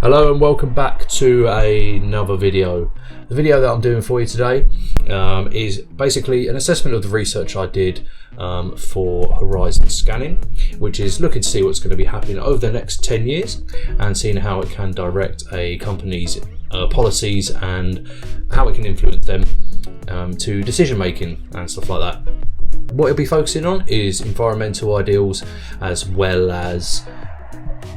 Hello and welcome back to another video. The video that I'm doing for you today is basically an assessment of the research I did for Horizon Scanning, which is looking to see what's going to be happening over the next 10 years and seeing how it can direct a company's policies and how it can influence them to decision making and stuff like that. What it'll be focusing on is environmental ideals as well as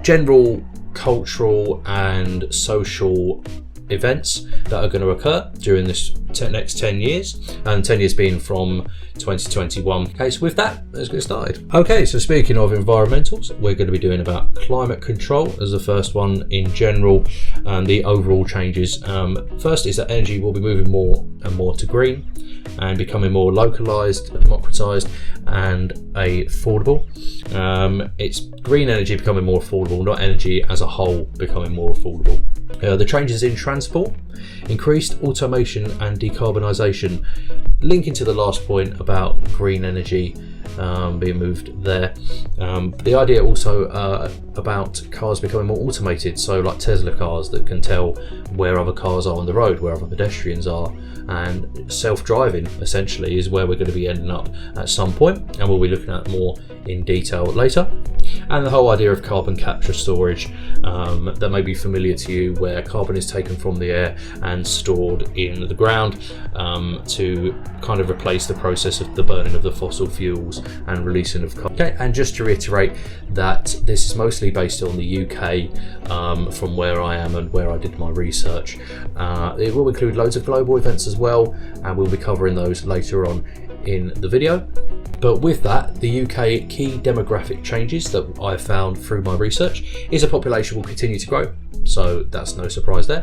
general cultural and social events that are going to occur during this next 10 years, and 10 years being from 2021. Okay, so with that, let's get started. Okay, so speaking of environmentals, we're going to be doing about climate control as the first one in general and the overall changes. First is that energy will be moving more and more to green and becoming more localized, democratized and affordable. It's green energy becoming more affordable, not energy as a whole becoming more affordable. The changes in transport, increased automation and decarbonisation, linking to the last point about green energy being moved there. The idea also about cars becoming more automated, so like Tesla cars that can tell where other cars are on the road, where other pedestrians are, and self-driving essentially is where we're going to be ending up at some point, and we'll be looking at more in detail later. And the whole idea of carbon capture storage that may be familiar to you, where carbon is taken from the air and stored in the ground to kind of replace the process of the burning of the fossil fuels and releasing of carbon. Okay, and just to reiterate that this is mostly based on the UK from where I am and where I did my research. It will include loads of global events as well, and we'll be covering those later on in the video. But with that, the UK key demographic changes that I found through my research is a population will continue to grow, so that's no surprise there.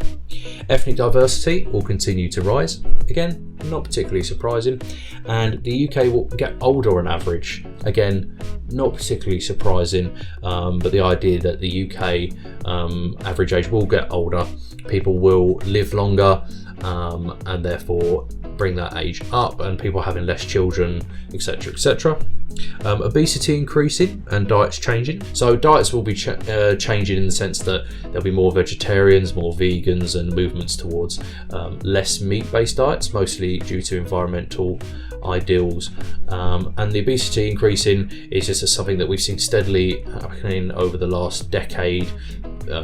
Ethnic diversity will continue to rise, again, not particularly surprising, and the UK will get older on average, again, not particularly surprising, but the idea that the UK average age will get older, people will live longer, and therefore bring that age up, and people having less children, etc, etc. Obesity increasing and diets changing. So diets will be changing in the sense that there'll be more vegetarians, more vegans, and movements towards less meat-based diets, mostly due to environmental ideals. And the obesity increasing is just something that we've seen steadily happening over the last decade,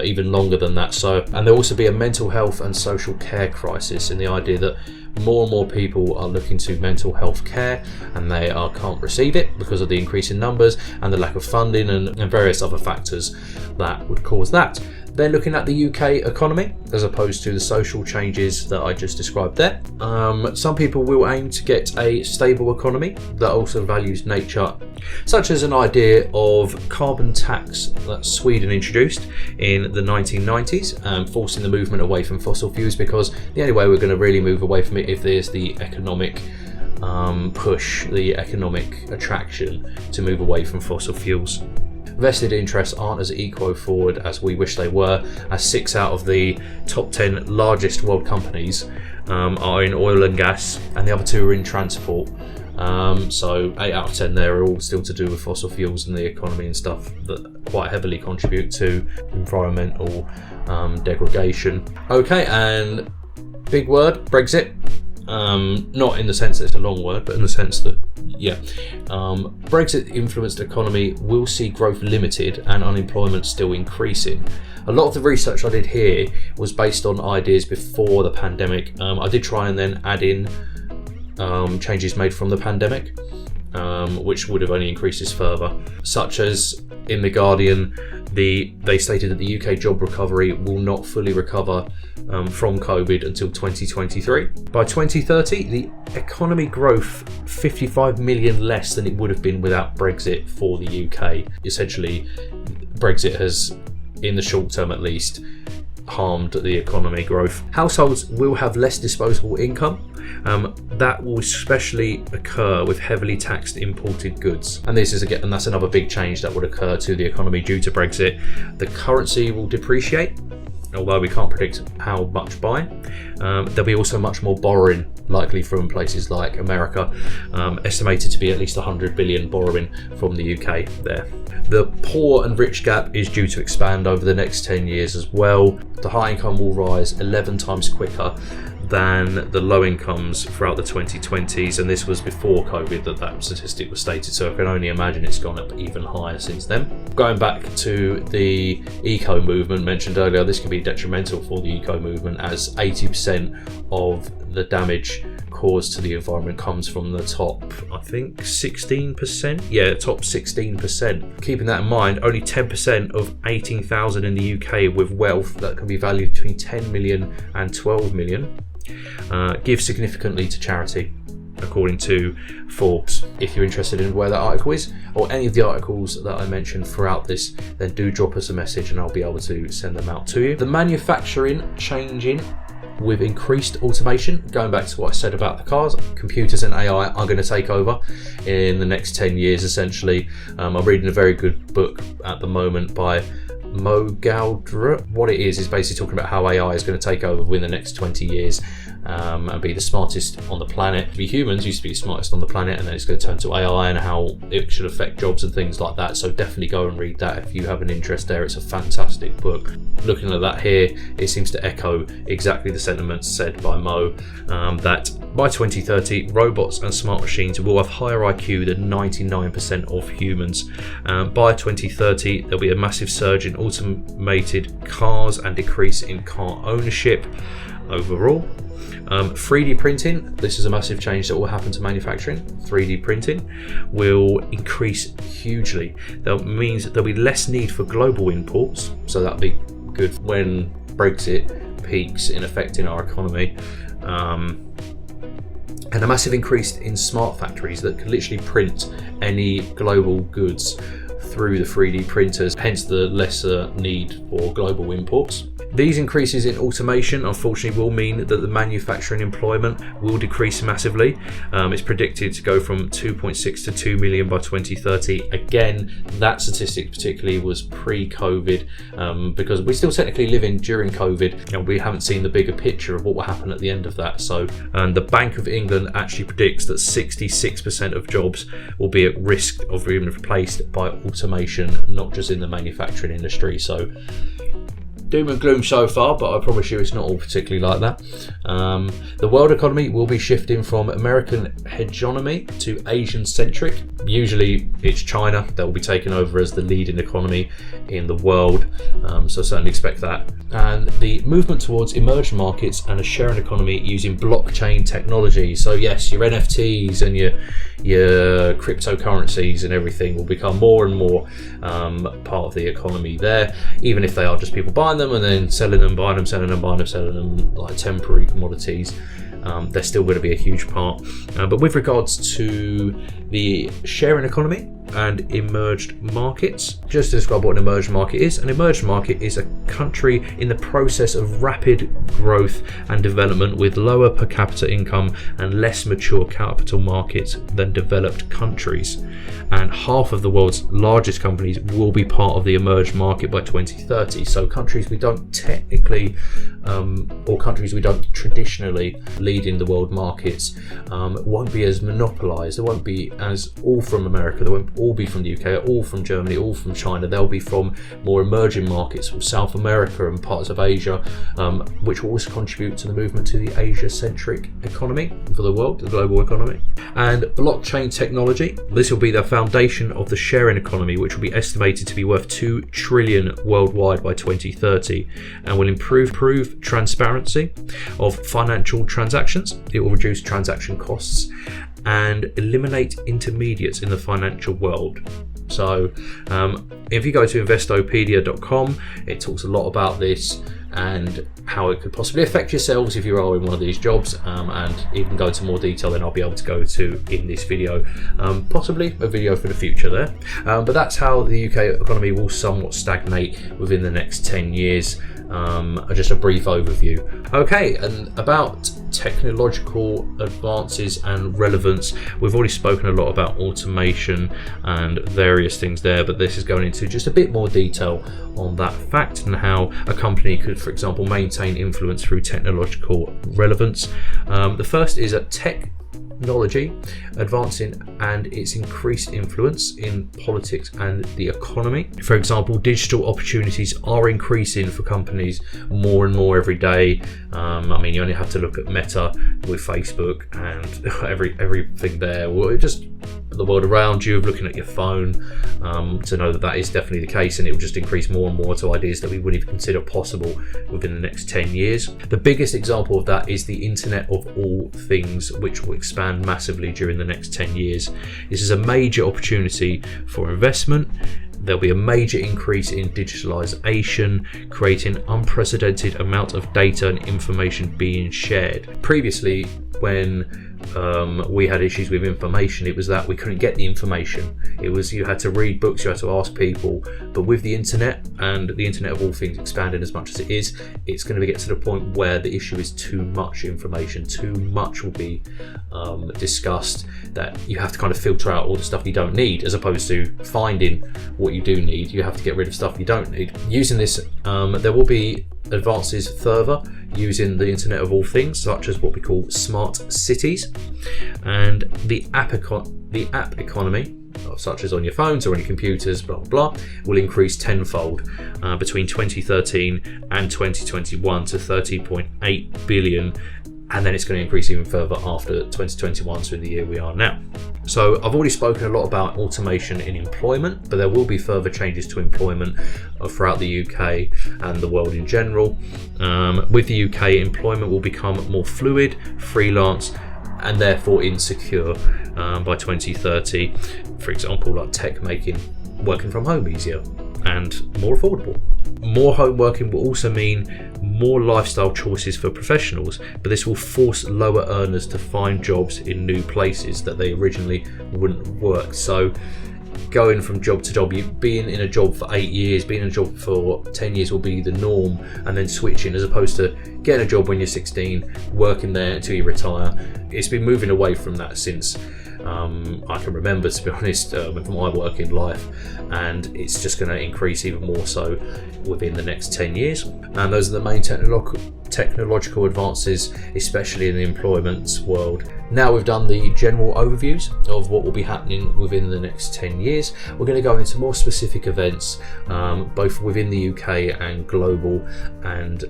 even longer than that. So, and there'll also be a mental health and social care crisis, in the idea that more and more people are looking to mental health care and they can't receive it because of the increase in numbers and the lack of funding and various other factors that would cause that. Then looking at the UK economy as opposed to the social changes that I just described there. Some people will aim to get a stable economy that also values nature, such as an idea of carbon tax that Sweden introduced in the 1990s, forcing the movement away from fossil fuels, because the only way we're going to really move away from it if there's the economic push, the economic attraction to move away from fossil fuels. Vested interests aren't as eco-forward as we wish they were, as 6 out of the top 10 largest world companies are in oil and gas, and the other 2 are in transport. So 8 out of 10 there are all still to do with fossil fuels and the economy and stuff that quite heavily contribute to environmental degradation. Okay, and big word, Brexit. Not in the sense that it's a long word, but in the sense that, Brexit influenced economy will see growth limited and unemployment still increasing. A lot of the research I did here was based on ideas before the pandemic. I did try and then add in changes made from the pandemic, which would have only increased this further, such as in The Guardian, they stated that the UK job recovery will not fully recover from COVID until 2023. By 2030, the economy growth 55 million less than it would have been without Brexit for the UK. Essentially, Brexit has, in the short term at least, harmed the economy growth. Households will have less disposable income. That will especially occur with heavily taxed imported goods, and that's another big change that would occur to the economy due to Brexit. The currency will depreciate, although we can't predict how much by. There'll be also much more borrowing, likely from places like America, estimated to be at least 100 billion borrowing from the UK there. The poor and rich gap is due to expand over the next 10 years as well. The high income will rise 11 times quicker than the low incomes throughout the 2020s, and this was before COVID that statistic was stated, so I can only imagine it's gone up even higher since then. Going back to the eco movement mentioned earlier, this can be detrimental for the eco movement, as 80% of the damage caused to the environment comes from the top, I think 16%? Yeah, top 16%. Keeping that in mind, only 10% of 18,000 in the UK with wealth that can be valued between 10 million and 12 million give significantly to charity, according to Forbes. If you're interested in where that article is, or any of the articles that I mentioned throughout this, then do drop us a message and I'll be able to send them out to you. The manufacturing changing with increased automation. Going back to what I said about the cars, computers and AI are going to take over in the next 10 years essentially. I'm reading a very good book at the moment by Mo Galdra. What it is basically talking about how AI is going to take over within the next 20 years and be the smartest on the planet. We humans used to be the smartest on the planet, and then it's going to turn to AI and how it should affect jobs and things like that. So definitely go and read that if you have an interest there. It's a fantastic book. Looking at that here, it seems to echo exactly the sentiments said by Mo, that by 2030 robots and smart machines will have higher IQ than 99% of humans. By 2030 there'll be a massive surge in automated cars and decrease in car ownership overall. 3D printing, this is a massive change that will happen to manufacturing. 3D printing will increase hugely. That means that there'll be less need for global imports, so that'll be good when Brexit peaks in affecting our economy. And a massive increase in smart factories that can literally print any global goods through the 3D printers, hence the lesser need for global imports. These increases in automation unfortunately will mean that the manufacturing employment will decrease massively. It's predicted to go from 2.6 to 2 million by 2030. Again, that statistic particularly was pre-COVID, because we're still technically living during COVID and we haven't seen the bigger picture of what will happen at the end of that. So the Bank of England actually predicts that 66% of jobs will be at risk of being replaced by automation, not just in the manufacturing industry. So doom and gloom so far, but I promise you it's not all particularly like that. The world economy will be shifting from American hegemony to Asian centric. Usually it's China that will be taken over as the leading economy in the world, so certainly expect that. And the movement towards emerging markets and a sharing economy using blockchain technology. So yes, your NFTs and your cryptocurrencies and everything will become more and more part of the economy there, even if they are just people buying them and then selling them, buying them, selling them, buying them, selling them, like temporary commodities. They're still going to be a huge part. But with regards to the sharing economy and emerged markets, just to describe what an emerged market is, an emerged market is a country in the process of rapid growth and development with lower per capita income and less mature capital markets than developed countries. And half of the world's largest companies will be part of the emerged market by 2030. So countries we don't technically, or countries we don't traditionally lead in the world markets, won't be as monopolized. They won't be as all from America. They won't all be from the UK, all from Germany, all from China. They'll be from more emerging markets from South America and parts of Asia, which will also contribute to the movement to the Asia-centric economy for the world, the global economy. And blockchain technology, this will be the foundation of the sharing economy, which will be estimated to be worth 2 trillion worldwide by 2030, and will improve transparency of financial transactions. It will reduce transaction costs and eliminate intermediates in the financial world. So if you go to investopedia.com, it talks a lot about this and how it could possibly affect yourselves if you are in one of these jobs, and even go into more detail than I'll be able to go to in this video, possibly a video for the future there. But that's how the UK economy will somewhat stagnate within the next 10 years. Just a brief overview. Okay, and about technological advances and relevance. We've already spoken a lot about automation and various things there, but this is going into just a bit more detail on that fact and how a company could, for example, maintain influence through technological relevance. The first is that technology advancing and its increased influence in politics and the economy. For example, digital opportunities are increasing for companies more and more every day. I mean, you only have to look at Meta with Facebook and everything there. Well, just the world around you, looking at your phone, to know that that is definitely the case, and it will just increase more and more to ideas that we wouldn't even consider possible within the next 10 years. The biggest example of that is the Internet of All Things, which will expand massively during the next 10 years. This is a major opportunity for investment. There'll be a major increase in digitalization, creating unprecedented amount of data and information being shared. Previously, when we had issues with information, it was that we couldn't get the information. It was you had to read books, you had to ask people. But with the internet and the Internet of All Things expanding as much as it is, it's going to get to the point where the issue is too much information. Too much will be discussed, that you have to kind of filter out all the stuff you don't need, as opposed to finding what you do need. You have to get rid of stuff you don't need. Using this, there will be advances further using the Internet of All Things, such as what we call smart cities, and the app economy, such as on your phones or on your computers, blah blah blah, will increase tenfold between 2013 and 2021 to 30.8 billion, and then it's going to increase even further after 2021, so in the year we are now. So I've already spoken a lot about automation in employment, but there will be further changes to employment throughout the UK and the world in general. With the UK, employment will become more fluid, freelance, and therefore insecure by 2030. For example, like tech making working from home easier and more affordable. More home working will also mean more lifestyle choices for professionals, but this will force lower earners to find jobs in new places that they originally wouldn't work. So going from job to job, you being in a job for 8 years, being in a job for 10 years will be the norm, and then switching, as opposed to getting a job when you're 16, working there until you retire. It's been moving away from that since I can remember, to be honest, from my working life, and it's just going to increase even more so within the next 10 years. And those are the main technological advances, especially in the employment world. Now we've done the general overviews of what will be happening within the next 10 years. We're going to go into more specific events, both within the UK and global, and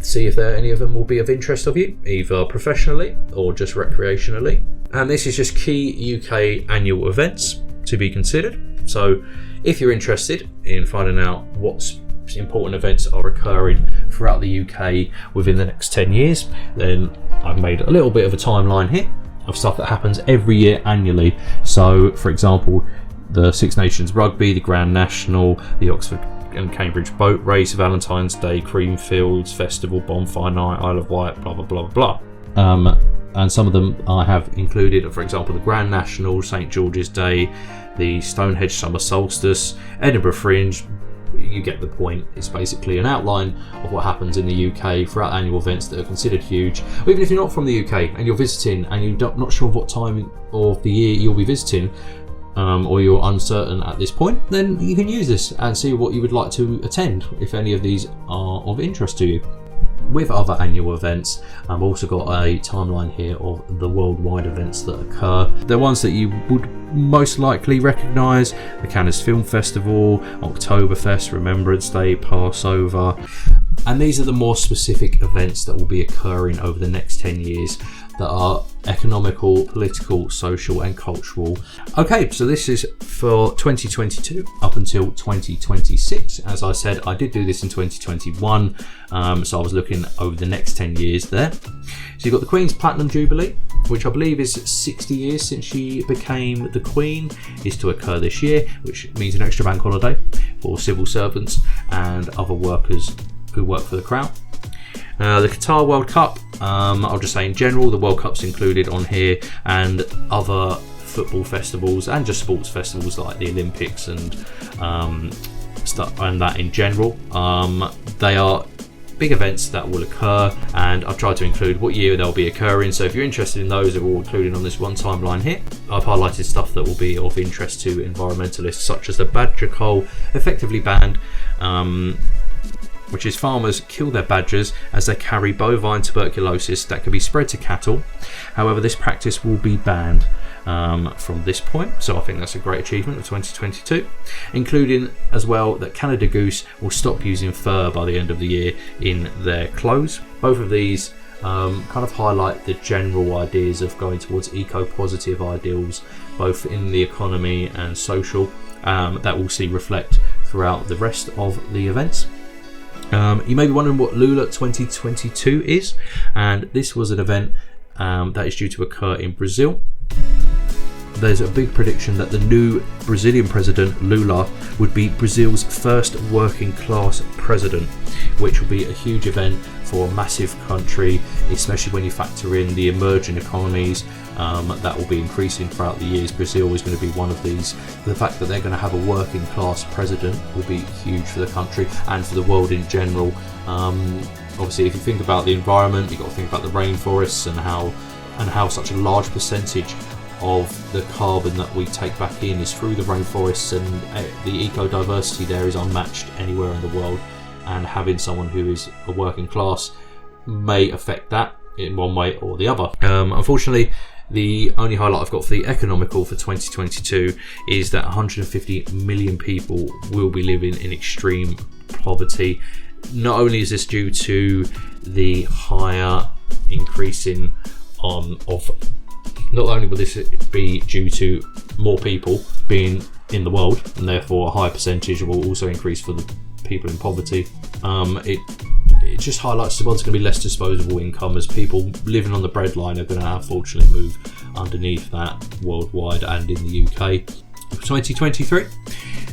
see if any of them will be of interest of you, either professionally or just recreationally. And this is just key UK annual events to be considered. So if you're interested in finding out what important events are occurring throughout the UK within the next 10 years, then I've made a little bit of a timeline here of stuff that happens every year annually. So for example, the Six Nations Rugby, the Grand National, the Oxford and Cambridge Boat Race, Valentine's Day, Creamfields Festival, Bonfire Night, Isle of Wight, blah blah blah blah. And some of them I have included, for example, the Grand National, St George's Day, the Stonehenge Summer Solstice, Edinburgh Fringe. You get the point. It's basically an outline of what happens in the UK throughout annual events that are considered huge. Or even if you're not from the UK and you're visiting and you're not sure what time of the year you'll be visiting, or you're uncertain at this point, then you can use this and see what you would like to attend if any of these are of interest to you. With other annual events, I've also got a timeline here of the worldwide events that occur. The ones that you would most likely recognise: the Cannes Film Festival, Oktoberfest, Remembrance Day, Passover. And these are the more specific events that will be occurring over the next 10 years that are economical, political, social and cultural. Okay, so this is for 2022 up until 2026. As I said, I did do this in 2021, so I was looking over the next 10 years there. So you've got the Queen's Platinum Jubilee, which I believe is 60 years since she became the Queen, is to occur this year, which means an extra bank holiday for civil servants and other workers who work for the Crown. The Qatar World Cup, I'll just say in general, the World Cup's included on here, and other football festivals and just sports festivals like the Olympics and stuff and that in general. They are big events that will occur, and I've tried to include what year they'll be occurring. So if you're interested in those, they're all included on this one timeline here. I've highlighted stuff that will be of interest to environmentalists, such as the badger cull effectively banned, which is farmers kill their badgers as they carry bovine tuberculosis that can be spread to cattle. However, this practice will be banned from this point, so I think that's a great achievement of 2022, including as well that Canada Goose will stop using fur by the end of the year in their clothes. Both of these kind of highlight the general ideas of going towards eco-positive ideals, both in the economy and social, that we'll see reflect throughout the rest of the events. You may be wondering what Lula 2022 is, and this was an event that is due to occur in Brazil. There's a big prediction that the new Brazilian president, Lula, would be Brazil's first working class president, which will be a huge event for a massive country, especially when you factor in the emerging economies that will be increasing throughout the years. Brazil is going to be one of these. The fact that they're going to have a working class president will be huge for the country and for the world in general. Obviously, if you think about the environment, you've got to think about the rainforests and how such a large percentage of the carbon that we take back in is through the rainforests, and the eco-diversity there is unmatched anywhere in the world, and having someone who is a working class may affect that in one way or the other. Unfortunately, the only highlight I've got for the economical for 2022 is that 150 million people will be living in extreme poverty. Not only is this due to the higher increasing not only will this be due to more people being in the world, and therefore a higher percentage will also increase for the people in poverty. It just highlights the world's going to be less disposable income, as people living on the breadline are going to unfortunately move underneath that worldwide and in the UK. 2023,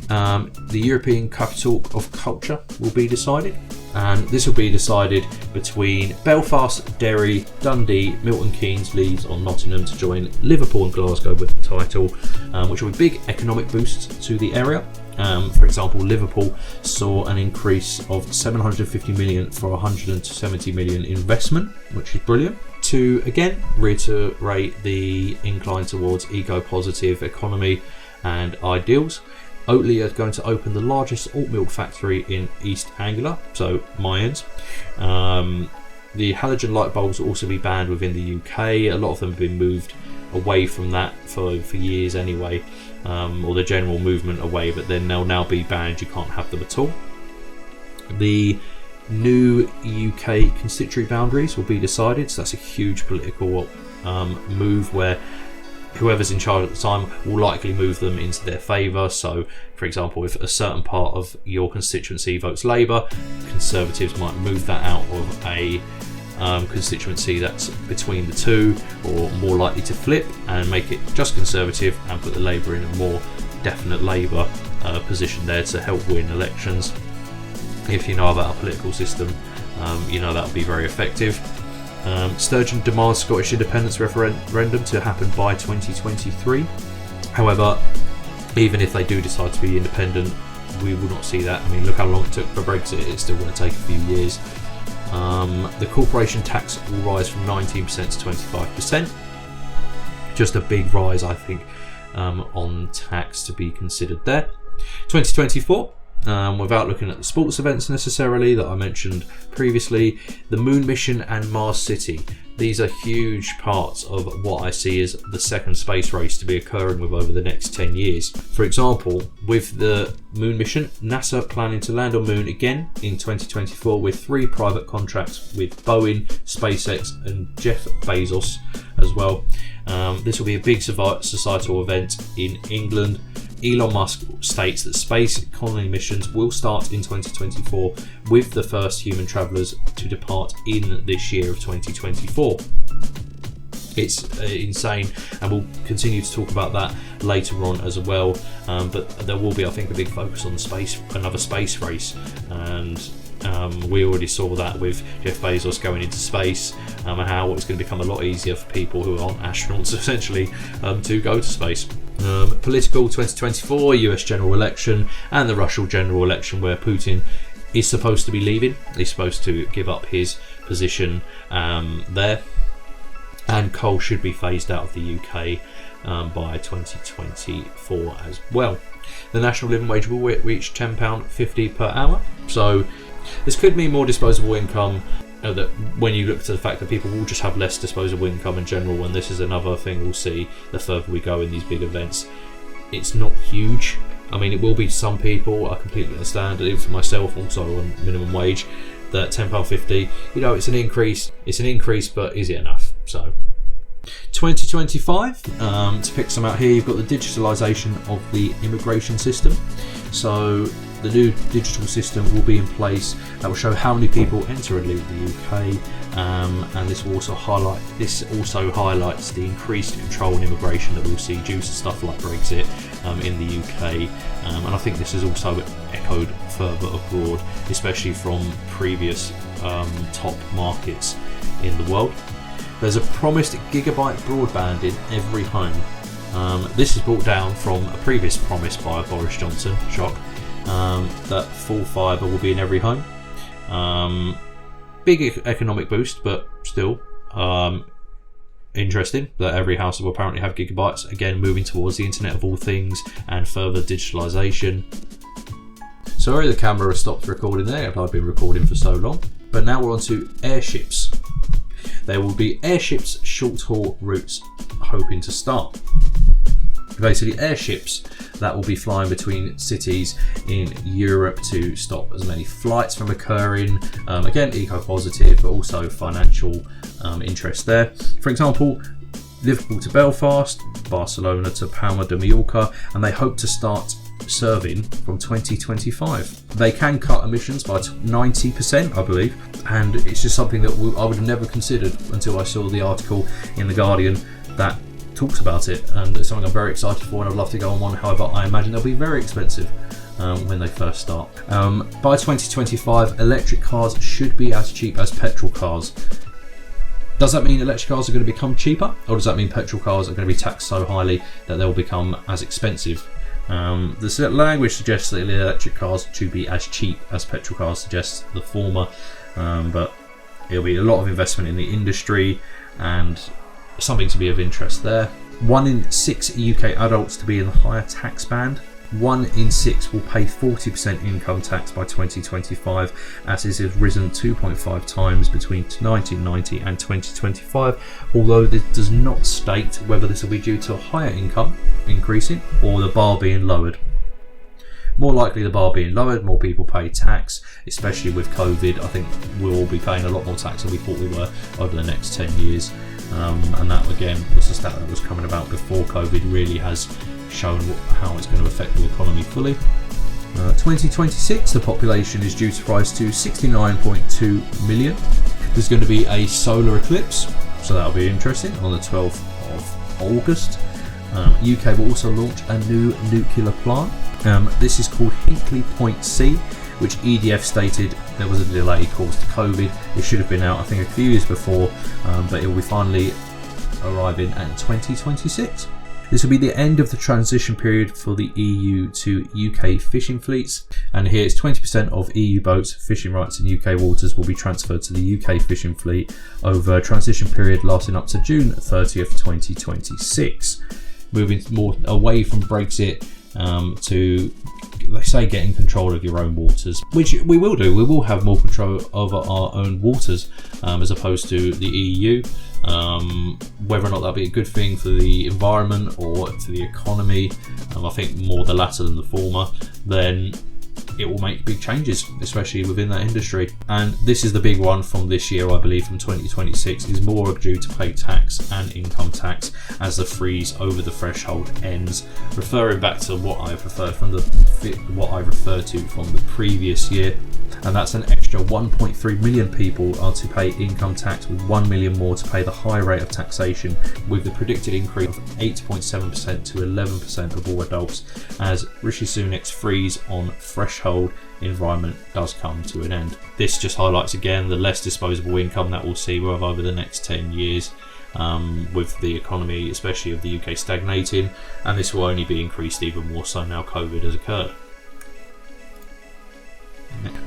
the European Capital of Culture will be decided, and this will be decided between Belfast, Derry, Dundee, Milton Keynes, Leeds or Nottingham to join Liverpool and Glasgow with the title, which will be big economic boosts to the area. For example, Liverpool saw an increase of 750 million for 170 million investment, which is brilliant. To again reiterate the incline towards eco-positive economy and ideals, Oatly are going to open the largest oat milk factory in East Anglia, so Mayans. The halogen light bulbs will also be banned within the UK. A lot of them have been moved away from that for years anyway, or the general movement away, but then they'll now be banned. You can't have them at all. The new UK constituency boundaries will be decided, so that's a huge political move where whoever's in charge at the time will likely move them into their favour. So, for example, if a certain part of your constituency votes Labour, Conservatives might move that out of a constituency that's between the two, or more likely to flip and make it just Conservative and put the Labour in a more definite Labour position there to help win elections. If you know about our political system, you know that will be very effective. Sturgeon demands Scottish independence referendum to happen by 2023. However, even if they do decide to be independent, we will not see that. I mean, look how long it took for Brexit. It's still going to take a few years. The corporation tax will rise from 19% to 25%. Just a big rise, I think, on tax to be considered there. 2024. Without looking at the sports events necessarily that I mentioned previously, the Moon Mission and Mars City. These are huge parts of what I see as the second space race to be occurring with over the next 10 years. For example, with the Moon Mission, NASA planning to land on Moon again in 2024 with 3 private contracts with Boeing, SpaceX and Jeff Bezos as well. This will be a big societal event in England. Elon Musk states that space colony missions will start in 2024 with the first human travellers to depart in this year of 2024. It's insane, and we'll continue to talk about that later on as well, but there will be, I think, a big focus on another space race, and we already saw that with Jeff Bezos going into space, and how it's going to become a lot easier for people who aren't astronauts essentially to go to space. Political 2024, US general election and the Russian general election, where Putin is supposed to be leaving. He's supposed to give up his position there, and coal should be phased out of the UK by 2024 as well. The national living wage will reach £10.50 per hour, so this could mean more disposable income. That when you look to the fact that people will just have less disposable income in general, and this is another thing we'll see the further we go in these big events. It's not huge. I mean, it will be to some people. I completely understand. Even for myself, also on minimum wage, that £10.50, you know, it's an increase. It's an increase, but is it enough? So 2025, to pick some out here, you've got the digitalisation of the immigration system. So the new digital system will be in place that will show how many people enter and leave the UK, and this also highlights the increased control on immigration that we'll see due to stuff like Brexit in the UK, and I think this is also echoed further abroad, especially from previous top markets in the world. There's a promised gigabyte broadband in every home. This is brought down from a previous promise by Boris Johnson, shock, that full fibre will be in every home. Big economic boost, but still interesting that every house will apparently have gigabytes. Again, moving towards the Internet of all things and further digitalisation. Sorry, the camera has stopped recording there. I've been recording for so long. But now we're on to airships. There will be airships short-haul routes hoping to start. Basically airships that will be flying between cities in Europe to stop as many flights from occurring. Again, eco-positive, but also financial interest there. For example, Liverpool to Belfast, Barcelona to Palma de Mallorca, and they hope to start serving from 2025. They can cut emissions by 90%, I believe, and it's just something that I would have never considered until I saw the article in The Guardian that talks about it, and it's something I'm very excited for and I'd love to go on one. However, I imagine they'll be very expensive when they first start. By 2025, electric cars should be as cheap as petrol cars. Does that mean electric cars are going to become cheaper, or does that mean petrol cars are going to be taxed so highly that they'll become as expensive? The language suggests that the electric cars should be as cheap as petrol cars, suggests the former, but it'll be a lot of investment in the industry and something to be of interest there. 1 in 6 UK adults to be in the higher tax band. 1 in 6 will pay 40% income tax by 2025, as this has risen 2.5 times between 1990 and 2025, although this does not state whether this will be due to a higher income increasing or the bar being lowered. More likely the bar being lowered, more people pay tax, especially with COVID. I think we'll all be paying a lot more tax than we thought we were over the next 10 years. And that again was a stat that was coming about before COVID really has shown how it's going to affect the economy fully. 2026, the population is due to rise to 69.2 million. There's going to be a solar eclipse, so that'll be interesting, on the 12th of August. UK will also launch a new nuclear plant. This is called Hinkley Point C, which EDF stated there was a delay caused to COVID. It should have been out, I think, a few years before, but it will be finally arriving in 2026. This will be the end of the transition period for the EU to UK fishing fleets, and here it's 20% of EU boats fishing rights in UK waters will be transferred to the UK fishing fleet over a transition period lasting up to June 30th, 2026. Moving more away from Brexit to, let's say, getting control of your own waters, which we will do. We will have more control over our own waters as opposed to the EU. Whether or not that'll be a good thing for the environment or for the economy, I think more the latter than the former, then it will make big changes, especially within that industry. And this is the big one from this year, I believe, from 2026, is more due to pay tax and income tax as the freeze over the threshold ends, referring back to what I referred to from the previous year. And that's an extra 1.3 million people are to pay income tax, with 1 million more to pay the high rate of taxation, with the predicted increase of 8.7% to 11% of all adults as Rishi Sunak's freeze on threshold environment does come to an end. This just highlights again the less disposable income that we'll see over the next 10 years with the economy, especially of the UK, stagnating, and this will only be increased even more so now COVID has occurred.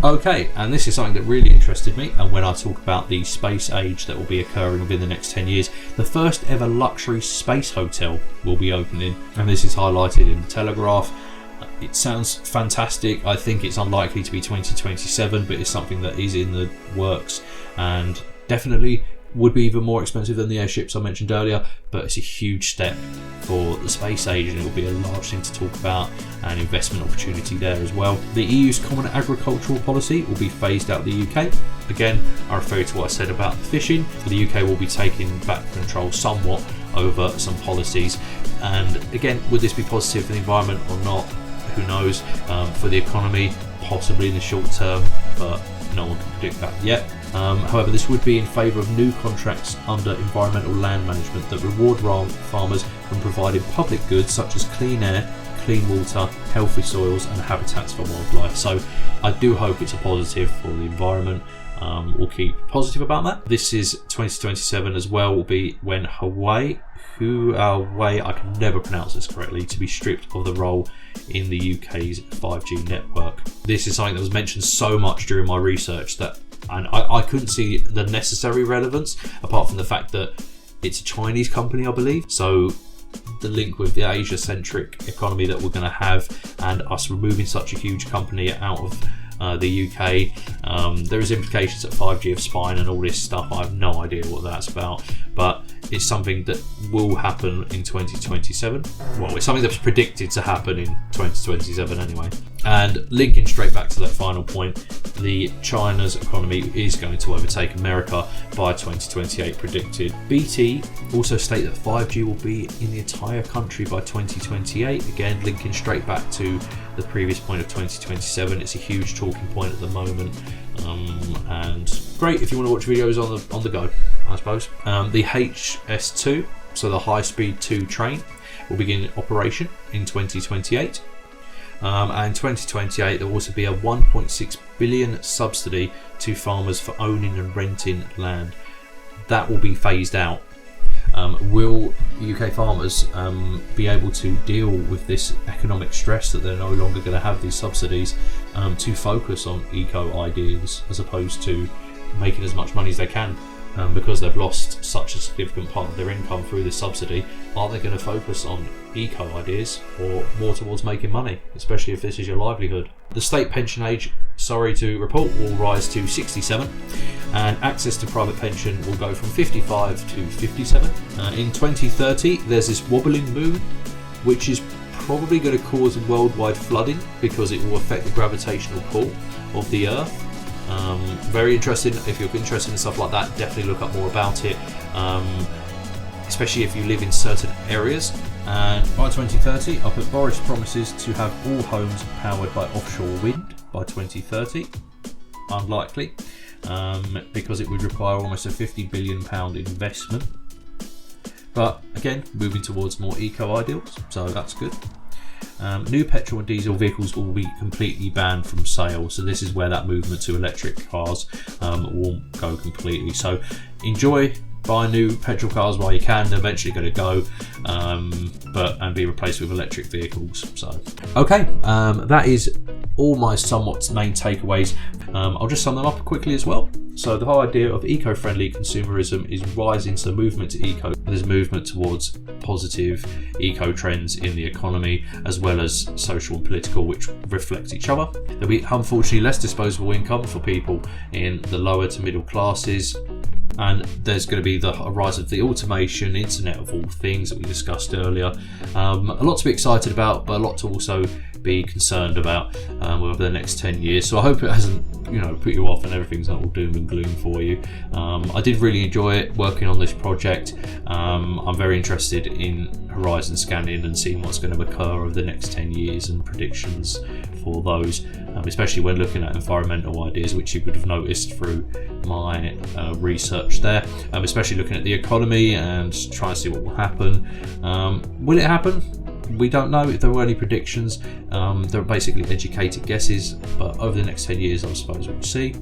Okay, and this is something that really interested me, and when I talk about the space age that will be occurring within the next 10 years, the first ever luxury space hotel will be opening, and this is highlighted in the Telegraph. It sounds fantastic. I think it's unlikely to be 2027, but it's something that is in the works, and definitely would be even more expensive than the airships I mentioned earlier, but it's a huge step for the space age, and it will be a large thing to talk about, and investment opportunity there as well. The EU's Common Agricultural Policy will be phased out of the UK. Again, I refer to what I said about fishing. The UK will be taking back control somewhat over some policies, and again, would this be positive for the environment or not? Who knows? For the economy, possibly in the short term, but no one can predict that yet. However, this would be in favour of new contracts under environmental land management that reward farmers from providing public goods such as clean air, clean water, healthy soils and habitats for wildlife. So I do hope it's a positive for the environment. We'll keep positive about that. This is 2027 as well, will be when Huawei, I can never pronounce this correctly, to be stripped of the role in the UK's 5G network. This is something that was mentioned so much during my research that, and I couldn't see the necessary relevance apart from the fact that it's a Chinese company, I believe. So the link with the Asia-centric economy that we're going to have, and us removing such a huge company out of the UK, there is implications that 5G have spine and all this stuff. I have no idea what that's about, but it's something that will happen in 2027. Well, it's something that's predicted to happen in 2027 anyway. And linking straight back to that final point, China's economy is going to overtake America by 2028 predicted. BT also state that 5G will be in the entire country by 2028. Again, linking straight back to the previous point of 2027. It's a huge talking point at the moment, and great if you want to watch videos on the go, I suppose. The HS2, so the high-speed 2 train, will begin operation in 2028. And 2028 there will also be a 1.6 billion subsidy to farmers for owning and renting land. That will be phased out. Will UK farmers be able to deal with this economic stress that they're no longer going to have these subsidies to focus on eco ideas as opposed to making as much money as they can? Because they've lost such a significant part of their income through this subsidy, are they going to focus on eco ideas or more towards making money, especially if this is your livelihood? The state pension age, sorry to report, will rise to 67, and access to private pension will go from 55 to 57. In 2030, there's this wobbling moon, which is probably going to cause worldwide flooding because it will affect the gravitational pull of the Earth. Very interesting. If you're interested in stuff like that, definitely look up more about it, especially if you live in certain areas. And by 2030, I put Boris promises to have all homes powered by offshore wind by 2030. Unlikely, because it would require almost a £50 billion investment. But again, moving towards more eco ideals, so that's good. New petrol and diesel vehicles will be completely banned from sale, so this is where that movement to electric cars will go completely. So enjoy, buy new petrol cars while you can. They're eventually going to go, and be replaced with electric vehicles. So okay, that is all my somewhat main takeaways. I'll just sum them up quickly as well. So the whole idea of eco-friendly consumerism is rising to the movement to eco. There's movement towards positive eco trends in the economy as well as social and political, which reflect each other. There'll be unfortunately less disposable income for people in the lower to middle classes, and there's going to be the rise of the automation, Internet of all things that we discussed earlier. A lot to be excited about, but a lot to also be concerned about over the next 10 years. So I hope it hasn't put you off and everything's not all doom and gloom for you. I did really enjoy it working on this project. I'm very interested in horizon scanning and seeing what's going to occur over the next 10 years and predictions for those, especially when looking at environmental ideas, which you would have noticed through my research there, especially looking at the economy and trying to see what will happen. Will it happen? We don't know. If there were any predictions, they're basically educated guesses, but over the next 10 years I suppose we'll see.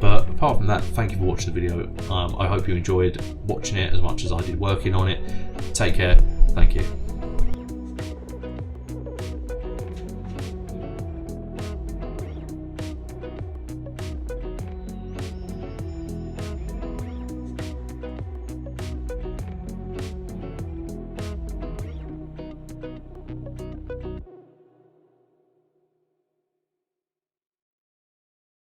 But apart from that, thank you for watching the video. I hope you enjoyed watching it as much as I did working on it. Take care. Thank you.